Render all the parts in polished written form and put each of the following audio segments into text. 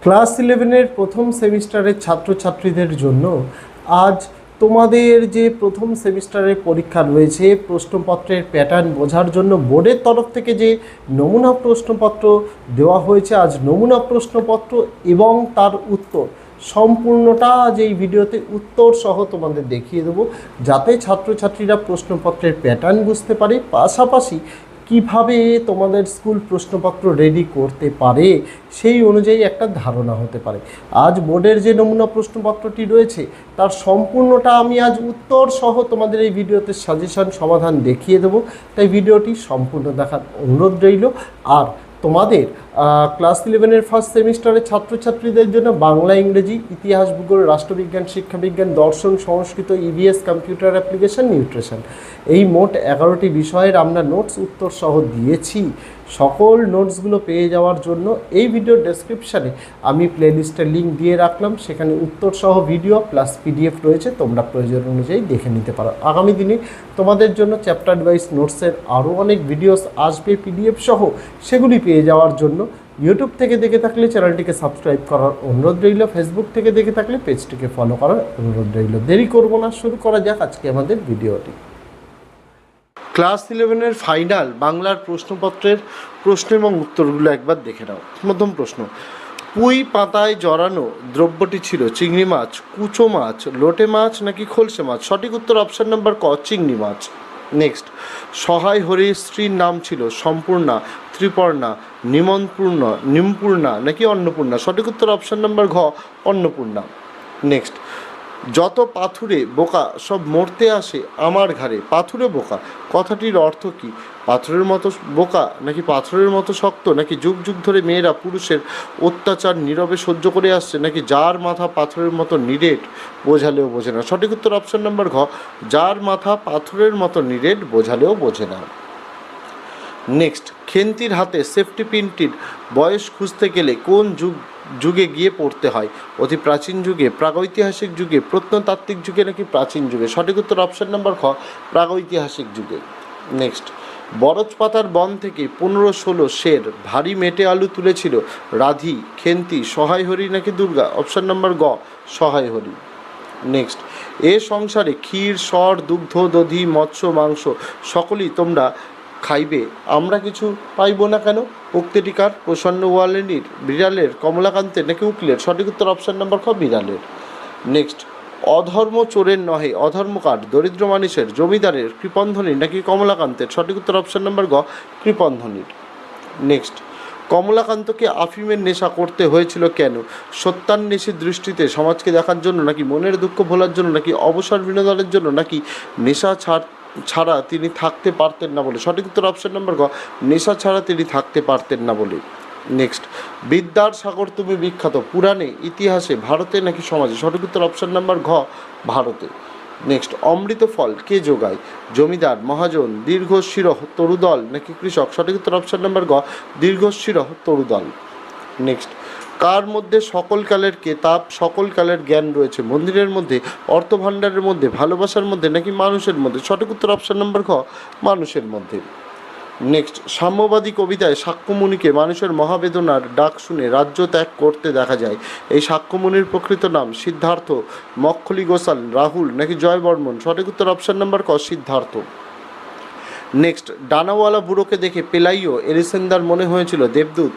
Class ইলেভেনের প্রথম সেমিস্টারের ছাত্রছাত্রীদের জন্য আজ তোমাদের যে প্রথম সেমিস্টারের পরীক্ষা রয়েছে প্রশ্নপত্রের প্যাটার্ন বোঝার জন্য বোর্ডের তরফ থেকে যে নমুনা প্রশ্নপত্র দেওয়া হয়েছে, আজ নমুনা প্রশ্নপত্র এবং তার উত্তর সম্পূর্ণটা আজ এই ভিডিওতে উত্তর সহ তোমাদের দেখিয়ে দেবো, যাতে ছাত্রছাত্রীরা প্রশ্নপত্রের প্যাটার্ন বুঝতে পারে, পাশাপাশি কিভাবে তোমাদের স্কুল প্রশ্নপত্র রেডি করতে পারে সেই অনুযায়ী একটা ধারণা হতে পারে। আজ বোর্ডের যে নমুনা প্রশ্নপত্রটি রয়েছে তার সম্পূর্ণটা আমি আজ উত্তর সহ তোমাদের এই ভিডিওতে সাজেশন সমাধান দেখিয়ে দেবো, তাই ভিডিওটি সম্পূর্ণ দেখার অনুরোধ রইল। আর তোমাদের ক্লাস ইলেভেনের ফার্স্ট সেমিস্টারের ছাত্রছাত্রীদের জন্য বাংলা, ইংরেজি, ইতিহাস, ভূগোল, রাষ্ট্রবিজ্ঞান, শিক্ষাবিজ্ঞান, দর্শন, সংস্কৃত, ইভিএস, কম্পিউটার অ্যাপ্লিকেশন, নিউট্রিশন, এই মোট 11টি বিষয়ের আমরা নোটস উত্তর সহ দিয়েছি। সকল নোটসগুলো পেয়ে যাওয়ার জন্য এই ভিডিওর ডেসক্রিপশানে আমি প্লেলিস্টের লিঙ্ক দিয়ে রাখলাম, সেখানে উত্তর সহ ভিডিও প্লাস পিডিএফ রয়েছে, তোমরা প্রয়োজন অনুযায়ী দেখে নিতে পারো। আগামী দিনে তোমাদের জন্য চ্যাপ্টার ওয়াইজ নোটসের আরও অনেক ভিডিওস আসবে পিডিএফ সহ, সেগুলি পেয়ে যাওয়ার জন্য ইউটিউব থেকে দেখে থাকলে চ্যানেলটিকে সাবস্ক্রাইব করার অনুরোধ রইল, ফেসবুক থেকে দেখে থাকলে পেজটিকে ফলো করার অনুরোধ রইল। দেরি করব না, শুরু করা যাক আজকে আমাদের ভিডিওটি। ক্লাস ইলেভেনের ফাইনাল বাংলার প্রশ্নপত্রের প্রশ্ন এবং উত্তরগুলো একবার দেখে নাও। প্রথম প্রশ্ন, পুঁই পাতায় জড়ানো দ্রব্যটি ছিল চিংড়ি মাছ, কুচো মাছ, লোটে মাছ নাকি খলসে মাছ? সঠিক উত্তর অপশান নাম্বার ক, চিংড়ি মাছ। নেক্সট, সহায় হরির স্ত্রীর নাম ছিল সম্পূর্ণা, ত্রিপর্ণা, নিমপূর্ণা নাকি অন্নপূর্ণা? সঠিক উত্তর অপশান নাম্বার ঘ, অন্নপূর্ণা। নেক্সট, যত পাথুরে বোকা সব মরতে আসে আমার ঘাড়ে, পাথুরে বোকা কথাটির অর্থ কী? পাথরের মতো বোকা নাকি পাথরের মতো শক্ত, নাকি যুগ যুগ ধরে মেয়েরা পুরুষের অত্যাচার নীরবে সহ্য করে আসছে, নাকি যার মাথা পাথরের মতো নিরেট বোঝালেও বোঝে না? সঠিক উত্তর অপশান নাম্বার ঘ, যার মাথা পাথরের মতো নিরেট বোঝালেও বোঝে না। নেক্সট, খেন্তির হাতে সেফটি পিনটির বয়স খুঁজতে গেলে কোন যুগে গিয়ে পড়তে হয়? অতি প্রাচীন যুগে, প্রাগৈতিহাসিক যুগে, প্রত্নতাত্ত্বিক যুগে নাকি প্রাচীন যুগে? সঠিক উত্তর অপশান নাম্বার খ, প্রাগৈতিহাসিক যুগে। নেক্সট, বরজ পাতার বন থেকে 15-16 শের ভারী মেটে আলু তুলেছিল রাধি, খেন্তি, সহায় হরি নাকি দুর্গা? অপশান নাম্বার গ, সহায় হরি। নেক্সট, এ সংসারে ক্ষীর, সর, দুগ্ধ, দধি, মৎস্য, মাংস সকলেই তোমরা খাইবে, আমরা কিছু পাইব না কেন? উক্তিটিকার প্রসন্ন ওয়ালেনির, বিড়ালের, কমলাকান্তের নাকি উকিলের? সঠিক উত্তর অপশান নাম্বার খ, বিড়ালের। নেক্সট, অধর্ম চোরের নহে, অধর্মকার দরিদ্র মানুষের, জমিদারের, কৃপণধ্বনির নাকি কমলাকান্তের? সঠিক উত্তর অপশান নাম্বার গ, কৃপণধ্বনির। নেক্সট, কমলাকান্তকে আফিমের নেশা করতে হয়েছিল কেন? সত্যান্বেষী দৃষ্টিতে সমাজকে দেখার জন্য, নাকি মনের দুঃখ ভোলার জন্য, নাকি অবসর বিনোদনের জন্য, নাকি নেশা ছাড়া তিনি থাকতে পারতেন না বলে? সঠিক উত্তর অপশান নাম্বার গ, নেশা ছাড়া তিনি থাকতে পারতেন না বলে। নেক্সট, বিদ্যার সাগর তুমি বিখ্যাত পুরাণে, ইতিহাসে, ভারতে নাকি সমাজে? সঠিক উত্তর অপশান নাম্বার ঘ, ভারতে। নেক্সট, অমৃত ফল কে যোগায়? জমিদার, মহাজন, দীর্ঘশিরঃ তরুদল নাকি কৃষক? সঠিক উত্তর অপশান নাম্বার গ, দীর্ঘশিরঃ তরুদল। নেক্সট, কার মধ্যে সকল কালের কেতাব, সকল কালের জ্ঞান রয়েছে? মন্দিরের মধ্যে, অর্থভাণ্ডারের মধ্যে, ভালোবাসার মধ্যে নাকি মানুষের মধ্যে? সঠিক উত্তর অপশান নাম্বার ঘ, মানুষের মধ্যে। নেক্সট, সাম্যবাদী কবিতায় সাক্ষ্যমুনিকে মানুষের মহাবেদনার ডাক শুনে রাজ্য ত্যাগ করতে দেখা যায়, এই সাক্ষ্যমুনির প্রকৃত নাম সিদ্ধার্থ, মক্ষলী গোসাল, রাহুল নাকি জয়বর্মন? সঠিক উত্তর অপশান নাম্বার ক, সিদ্ধার্থ। নেক্সট, ডানাওয়ালা বুড়োকে দেখে পেলাইও এলিসেন্দার মনে হয়েছিল দেবদূত,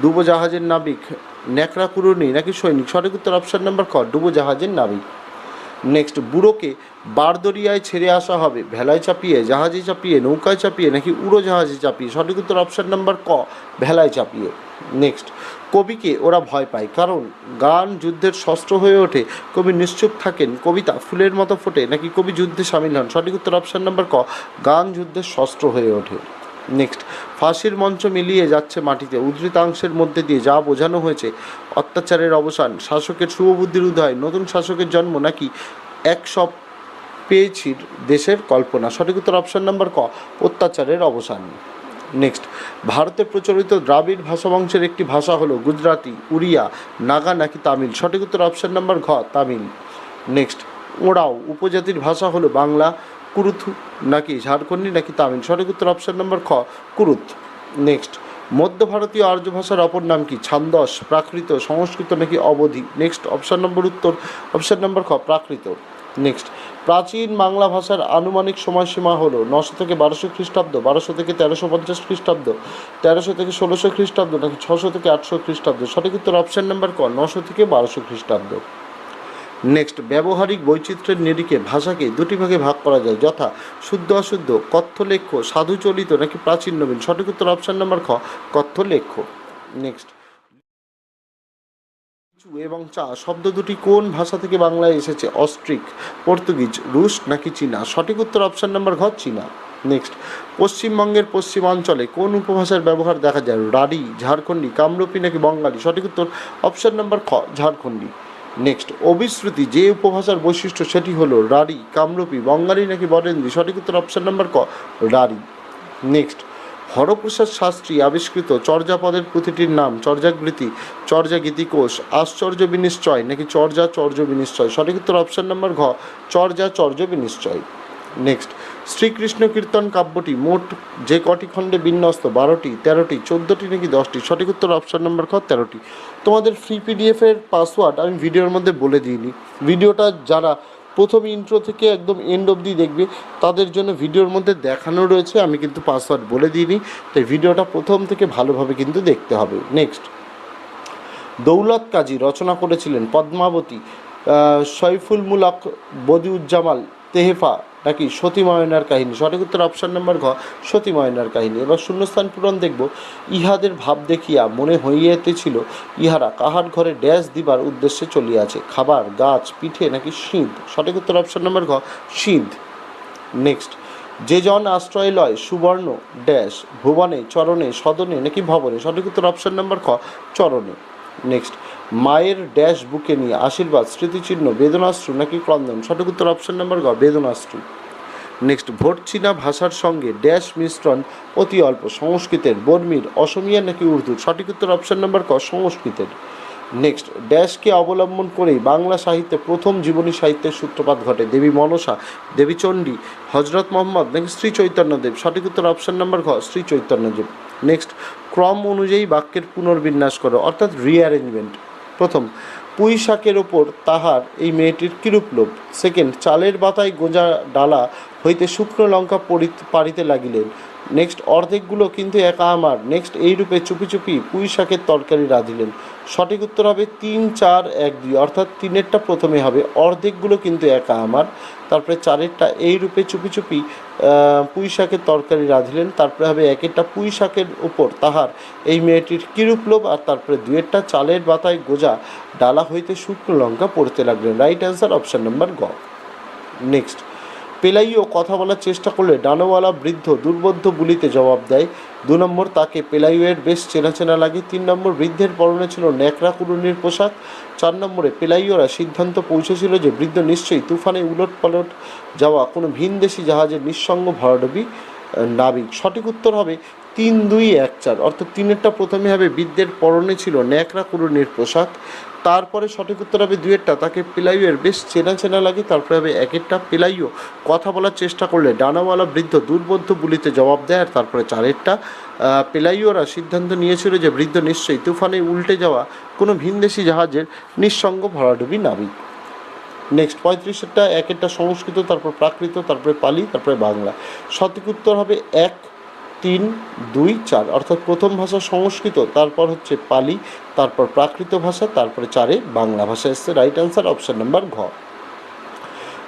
ডুবোজাহাজের নাবিক, ন্যাকড়া কুড়ুনি নাকি সৈনিক? সঠিক উত্তর অপশান নাম্বার খ, ডুবোজাহাজের নাবিক। নেক্সট, বুড়োকে বারদরিয়ায় ছেড়ে আসা হবে ভেলায় চাপিয়ে, জাহাজে চাপিয়ে, নৌকায় চাপিয়ে নাকি উড়োজাহাজে চাপিয়ে? সঠিক উত্তর অপশান নাম্বার ক, ভেলায় চাপিয়ে। নেক্সট, কবিকে ওরা ভয় পায় কারণ গান যুদ্ধের শস্ত্র হয়ে ওঠে, কবি নিশ্চুপ থাকেন, কবিতা ফুলের মতো ফোটে নাকি কবি যুদ্ধে সামিল হন? সঠিক উত্তর অপশান নাম্বার ক, গান যুদ্ধের শস্ত্র হয়ে ওঠে। নেক্সট, ফাঁসির মঞ্চ মিলিয়ে যাচ্ছে মাটিতে, উদ্ধৃতাংশের মধ্যে দিয়ে যা বোঝানো হয়েছে অত্যাচারের অবসান, শাসকের শুভবুদ্ধির উদয়, নতুন শাসকের জন্ম নাকি এক সব পেয়েছির দেশের কল্পনা? সঠিক উত্তর অপশান নাম্বার ক, অত্যাচারের অবসান। নেক্সট, ভারতে প্রচলিত দ্রাবিড় ভাষাবংশের একটি ভাষা হলো গুজরাটি, উড়িয়া, নাগা নাকি তামিল? সঠিক উত্তর অপশান নাম্বার ঘ, তামিল। নেক্সট, ওরাও উপজাতির ভাষা হলো বাংলা, কুরুথু নাকি ঝাড়খণ্ডী নাকি তামিল? সঠিক উত্তর অপশান নাম্বার খ, কুরুত। নেক্সট, মধ্য ভারতীয় আর্য ভাষার অপর নাম কি? ছান্দস, প্রাকৃত, সংস্কৃত নাকি অবধি? নেক্সট অপশান নম্বর উত্তর অপশান নম্বর খ প্রাকৃত। নেক্সট প্রাচীন বাংলা ভাষার আনুমানিক সময়সীমা হলো 900 থেকে 1200 খ্রিস্টাব্দ, 1200 থেকে 1350 খ্রিস্টাব্দ, 1300 থেকে 1600 খ্রিস্টাব্দ নাকি 600 থেকে 800 খ্রিস্টাব্দ? সঠিক উত্তর অপশান নাম্বার ক 900 থেকে 1200 খ্রিস্টাব্দ। নেক্সট ব্যবহারিক বৈচিত্র্যের নিরিখে ভাষাকে দুটি ভাগে ভাগ করা যায়, যথা শুদ্ধ অশুদ্ধ, কথ্য লেখ্য, সাধু চলিত নাকি প্রাচীন নবীন? সঠিক উত্তর অপশান নাম্বার খ কথ্য লেখ্য। নেক্সট লিচু এবং চা শব্দ দুটি কোন ভাষা থেকে বাংলায় এসেছে? অস্ট্রিক, পর্তুগিজ, রুশ নাকি চীনা? সঠিক উত্তর অপশান নাম্বার ঘ চীনা। নেক্সট পশ্চিমবঙ্গের পশ্চিমাঞ্চলে কোন উপভাষার ব্যবহার দেখা যায়? রাঢ়ী, ঝাড়খণ্ডী, কামরূপী নাকি বঙ্গালী? সঠিক উত্তর অপশান নাম্বার খ ঝাড়খণ্ডী। নেক্সট অভিশ্রুতি যে উপভাষার বৈশিষ্ট্য সেটি হলো রাঢ়ী, কামরূপী, বঙ্গালী নাকি বরেন্দ্রী? সঠিক উত্তর অপশান নাম্বার ক রাঢ়ী। নেক্সট হরপ্রসাদ শাস্ত্রী আবিষ্কৃত চর্যাপদের প্রতিটির নাম? চর্যাগীতি, চর্যা গীতিকোষ, আশ্চর্য বিনিশ্চয় নাকি চর্যা চর্য বিনিশ্চয়? সঠিক উত্তর অপশান নাম্বার ঘ চর্যা চর্য বিনিশ্চয়। নেক্সট শ্রীকৃষ্ণ কীর্তন কাব্যটি মোট যে কটি খণ্ডে বিন্যস্ত? 12টি, 13টি, 14টি নাকি 10টি? সঠিক উত্তর অপশান নাম্বার খ 13টি। তোমাদের ফ্রি পিডিএফের পাসওয়ার্ড আমি ভিডিওর মধ্যে বলে দিইনি। ভিডিওটা যারা প্রথম ইন্ট্রো থেকে একদম এন্ড অবধি দেখবে তাদের জন্য ভিডিওর মধ্যে দেখানো রয়েছে, আমি কিন্তু পাসওয়ার্ড বলে দিইনি, তাই ভিডিওটা প্রথম থেকে ভালোভাবে কিন্তু দেখতে হবে। নেক্সট দৌলত কাজী রচনা করেছিলেন পদ্মাবতী, সৈফুল মুলক, বদিউজ্জামাল, তেহেফা নাকি সতী ময়নার কাহিনী? সঠিক উত্তর অপশান নাম্বার ঘ সতী ময়নার কাহিনী। এবার শূন্যস্থান পূরণ দেখব। ইহাদের ভাব দেখিয়া মনে হইয়াতেছিল ইহারা কাহার ঘরে ড্যাশ দিবার উদ্দেশ্যে চলিয়াছে? খাবার, গাছ, পিঠে নাকি সিঁধ? সঠিক উত্তর অপশান নাম্বার ঘ সিঁধ। নেক্সট যে জন আশ্রয় লয় সুবর্ণ ড্যাশ ভুবনে, চরণে, সদনে নাকি ভবনে? সঠিক উত্তর অপশান নাম্বার খ চরণে। নেক্সট মায়ের ড্যাশ বুকে নিয়ে আশীর্বাদ, স্মৃতিচিহ্ন, বেদনাশ্রু নাকি ক্রন্দন? সঠিক উত্তর অপশান নাম্বার গ বেদনাশ্রু। নেক্সট ভোট চীনা ভাষার সঙ্গে ড্যাশ মিশ্রণ অতি অল্প? সংস্কৃতের, বর্মীর, অসমিয়া নাকি উর্দু? সঠিক উত্তর অপশান নাম্বার ক সংস্কৃতের। নেক্সট ড্যাশকে অবলম্বন করেই বাংলা সাহিত্যে প্রথম জীবনী সাহিত্যের সূত্রপাত ঘটে? দেবী মনসা, দেবী চণ্ডী, হজরত মোহাম্মদ নাকি শ্রী চৈতন্যদেব? সঠিক উত্তর অপশান নাম্বার ঘ শ্রী চৈতন্যদেব। নেক্সট ক্রম অনুযায়ী বাক্যের পুনর্বিন্যাস করো, অর্থাৎ রিঅ্যারেঞ্জমেন্ট। প্রথম পুঁই শাকের ওপর তাহার এই মেয়েটির কিরূপ লোভ? সেকেন্ড চালের বাতায় গোঁজা ডালা হইতে শুকনো লঙ্কা পাড়িতে লাগিলেন। নেক্সট অর্ধেকগুলো কিন্তু একা আমার। নেক্সট এইরূপে চুপি চুপি পুঁই শাকের তরকারি রাঁধিলেন। সঠিক উত্তর হবে 3, 4, 1, 2, অর্থাৎ 3-এরটা প্রথমে হবে, অর্ধেকগুলো কিন্তু একা আমার। তারপরে 4-এরটা এইরূপে চুপি চুপি পুঁই শাকের তরকারি রাঁধিলেন। তারপরে হবে 1-এরটা পুঁই শাকের ওপর তাহার এই মেয়েটির কিরূপ লোভ, আর তারপরে 2-এরটা চালের বাতায় গোজা ডালা হইতে শুকনো লঙ্কা পড়তে লাগলেন। রাইট অ্যান্সার অপশান নাম্বার গ। নেক্সট পেলাইও কথা বলার চেষ্টা করলে ডানাওয়ালা বৃদ্ধ দুর্বোধ্য বলিতে জবাব দেয়। 2 নম্বর তাকে পেলাইয়ের বেশ চেনা চেনা লাগে। 3 নম্বর বৃদ্ধের পরনে ছিল ন্যাকড়া কুড়ুনির পোশাক। 4 নম্বরে পেলাইয়রা সিদ্ধান্ত পৌঁছেছিল যে বৃদ্ধ নিশ্চয়ই তুফানে উলট পালট যাওয়া কোনো ভিনদেশি জাহাজের নিঃসঙ্গ ভরাডুবি নাবিক। সঠিক উত্তর হবে 3, 2, 1, 4, অর্থাৎ 3-এরটা প্রথমে হবে বৃদ্ধের পরনে ছিল ন্যাকড়া কুড়ুনির পোশাক। তারপরে সঠিক উত্তর হবে 2-এরটা তাকে পেলাইয়ের বেশ চেনা চেনা লাগে। তারপরে হবে 1-এরটা পেলাইও কথা বলার চেষ্টা করলে ডানাওয়ালা বৃদ্ধ দুর্বোধ্য বলিতে জবাব দেয়। আর তারপরে 4-এরটা পেলাইওরা সিদ্ধান্ত নিয়েছিল যে বৃদ্ধ নিশ্চয়ই তুফানে উল্টে যাওয়া কোনো ভিনদেশি জাহাজের নিঃসঙ্গ ভরাডুবি নাবিক। নেক্সট 35-এরটা 1-এরটা সংস্কৃত, তারপর প্রাকৃত, তারপরে পালি, তারপরে বাংলা। সঠিক উত্তর হবে 1, 3, 2, 4, অর্থাৎ প্রথম ভাষা সংস্কৃত, তারপর হচ্ছে পালি, তারপর প্রাকৃত ভাষা, তারপরে 4-এ বাংলা ভাষা এসছে। রাইট অ্যান্সার অপশান নাম্বার ঘ।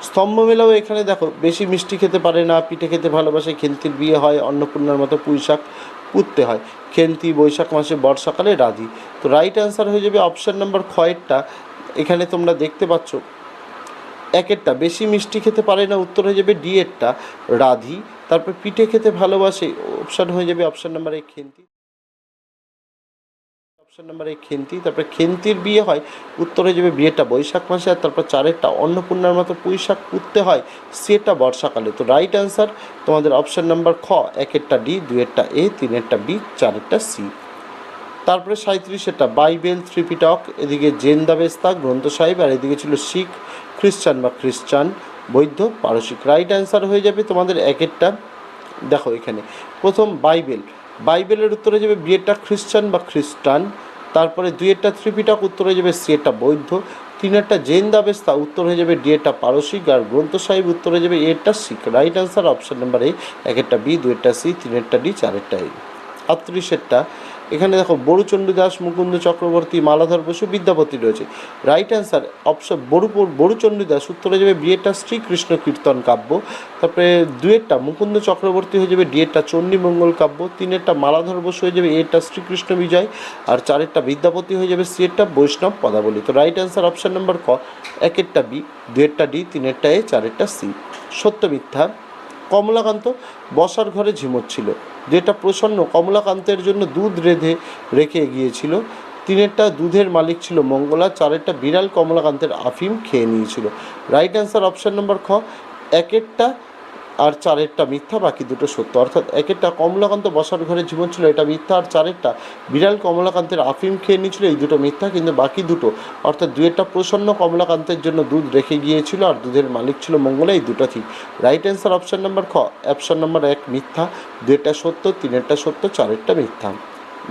স্তম্ভ মেলাও এখানে দেখো বেশি মিষ্টি খেতে পারে না, পিঠে খেতে ভালোবাসে, খেন্তির বিয়ে হয়, অন্নপূর্ণার মতো পুঁই শাক পুঁততে হয়, খেন্তি বৈশাখ মাসে বর্ষাকালে রাধি। তো রাইট অ্যান্সার হয়ে যাবে অপশান নাম্বার খ-এরটা। এখানে তোমরা দেখতে পাচ্ছ 1-এরটা বেশি মিষ্টি খেতে পারে না, উত্তর হয়ে যাবে ডি-এরটা রাধি। তারপর পিঠে খেতে ভালোবাসে, অপশান হয়ে যাবে option number A Khenti, option number A Khenti. তারপরে খেন্তির বিয়ে হয়, উত্তর হয়ে যাবে বিয়েটা বৈশাখ মাসে। আর তারপর 4-এরটা অন্নপূর্ণার মতো পুঁই শাক পুঁততে হয়, সেটা বর্ষাকালে। তো রাইট অ্যান্সার তোমাদের অপশান নাম্বার খ, 1-এরটা ডি, 2-এরটা এ, 3-এরটা বি, 4-এরটা সি। তারপরে 37-এরটা বাইবেল, ত্রিপিটক, এদিকে জেন্দাবেস্তা গ্রন্থ সাহেব, আর এদিকে ছিল শিখ, খ্রিস্টান বা খ্রিস্টান, বৌদ্ধ, পারসিক। রাইট অ্যান্সার হয়ে যাবে তোমাদের 1-এরটা। দেখো এখানে প্রথম বাইবেল, বাইবেলের উত্তরে যাবে বিয়েটা খ্রিশ্চান বা খ্রিস্টান। তারপরে দুইয়েরটা ত্রিপিটক, উত্তর হয়ে যাবে সিয়েরটা বৌদ্ধ। তিনেরটা জৈন দাবেস্তা, উত্তর হয়ে যাবে ডিয়েরটা পারসিক। আর গ্রন্থ সাহিব, উত্তর হয়ে যাবে এরটা শিখ। Right answer option number A, একেরটা বি, দুয়েরটা সি, তিনেরটা ডি, চারেরটা এ। 38এরটা এখানে দেখো বড়ুচণ্ডী দাস, মুকুন্দ চক্রবর্তী, মালাধর বসু, বিদ্যাপতি রয়েছে। Right answer option Baruchandi Das, উত্তরে যাবে বিয়েটা শ্রীকৃষ্ণ কীর্তন কাব্য। তারপরে দুয়েরটা মুকুন্দ চক্রবর্তী হয়ে যাবে ডিয়েরটা চণ্ডীমঙ্গল কাব্য। তিনেরটা মালাধর বসু হয়ে যাবে এরটা শ্রীকৃষ্ণ বিজয়। আর চারেরটা বিদ্যাপতি হয়ে যাবে সিয়েরটা বৈষ্ণব পদাবলী। তো রাইট অ্যান্সার অপশন নাম্বার ক, একেরটা বি, দুয়েরটা ডি, তিনেরটা এ, চারেরটা সি। সত্য মিথ্যা। কমলাকান্ত বসার ঘরে ঝিমোচ্ছিল। যেটা প্রসন্ন কমলাকান্তের জন্য দুধ রেখে গিয়েছিল। তিনেরটা দুধের মালিক ছিল মঙ্গলা। চারেরটা বিড়াল কমলাকান্তের আফিম খেয়ে নিয়েছিল। রাইট অ্যান্সার অপশান নম্বর খ, একেরটা আর চারেরটা মিথ্যা, বাকি দুটো সত্য। অর্থাৎ একেরটা কমলাকান্ত বসার ঘরে ঝিমোচ্ছিল, এটা মিথ্যা। আর চারেরটা বিড়াল কমলাকান্তের আফিম খেয়ে নিয়েছিল, এই দুটো মিথ্যা। কিন্তু বাকি দুটো অর্থাৎ দুয়েরটা প্রসন্ন কমলাকান্তের জন্য দুধ রেখে গিয়েছিল আর দুধের মালিক ছিল মঙ্গলা, এই দুটো ঠিক। রাইট অ্যান্সার অপশান নাম্বার খ, অপশান নাম্বার এক মিথ্যা, দুয়েরটা সত্য, তিনেরটা সত্য, চারেরটা মিথ্যা।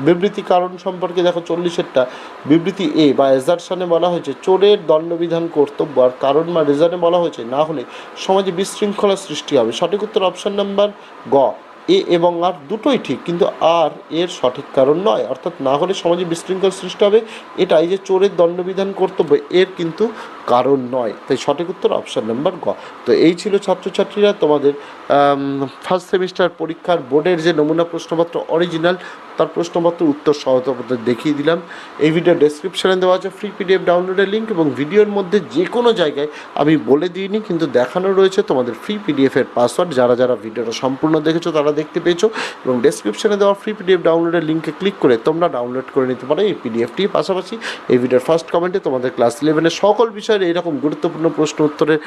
বিবৃতি কারণ সম্পর্কে দেখো 40এরটা বিবৃতি এ বা এজারশনে বলা হয়েছে চোরের দণ্ডবিধান কর্তব্য, আর কারণ বা রিজনে বলা হয়েছে না হলে সমাজে বিশৃঙ্খলা সৃষ্টি হবে। সঠিক উত্তর অপশন নাম্বার গ, এ এবং আর দুটোই ঠিক, কিন্তু আর এর সঠিক কারণ নয়। অর্থাৎ না হলে সমাজে বিশৃঙ্খলা সৃষ্টি হবে, এটা এই যে চোরের দণ্ডবিধান কর্তব্য এর কিন্তু কারণ নয়। তাই সঠিক উত্তর অপশান নাম্বার গ। তো এই ছিল ছাত্রছাত্রীরা তোমাদের ফার্স্ট সেমিস্টার পরীক্ষার বোর্ডের যে নমুনা প্রশ্নপত্র অরিজিনাল, তার প্রশ্নপত্র উত্তর সহ তোমাদের দেখিয়ে দিলাম। এই ভিডিও ডেসক্রিপশানে দেওয়া আছে ফ্রি পিডিএফ ডাউনলোডের লিঙ্ক, এবং ভিডিওর মধ্যে যে কোনো জায়গায় আমি বলে দিইনি কিন্তু দেখানো রয়েছে তোমাদের ফ্রি পিডিএফের পাসওয়ার্ড। যারা যারা ভিডিওটা সম্পূর্ণ দেখেছো তারা দেখতে পেয়েছো, এবং ডেসক্রিপশানে দেওয়া ফ্রি পিডিএফ ডাউনলোডের লিঙ্কে ক্লিক করে তোমরা ডাউনলোড করে নিতে পারো এই পিডিএফটি। পাশাপাশি এই ভিডিওর ফার্স্ট কমেন্টে তোমাদের ক্লাস 11-এর সকল বিষয়ের এইরকম গুরুত্বপূর্ণ প্রশ্ন উত্তরের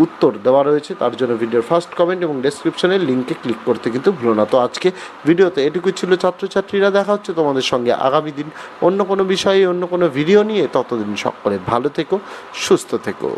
উত্তর দেওয়া রয়েছে, তার জন্য ভিডিওর ফার্স্ট কমেন্ট এবং ডেসক্রিপশনের লিঙ্কে ক্লিক করতে কিন্তু ভুলো না। তো আজকে ভিডিওতে এটুকুই ছিল ছাত্রছাত্রীরা, দেখা হচ্ছে তোমাদের সঙ্গে আগামী দিন অন্য কোনো বিষয়ে অন্য কোনো ভিডিও নিয়ে। ততদিন সকলে ভালো থেকো, সুস্থ থেকো।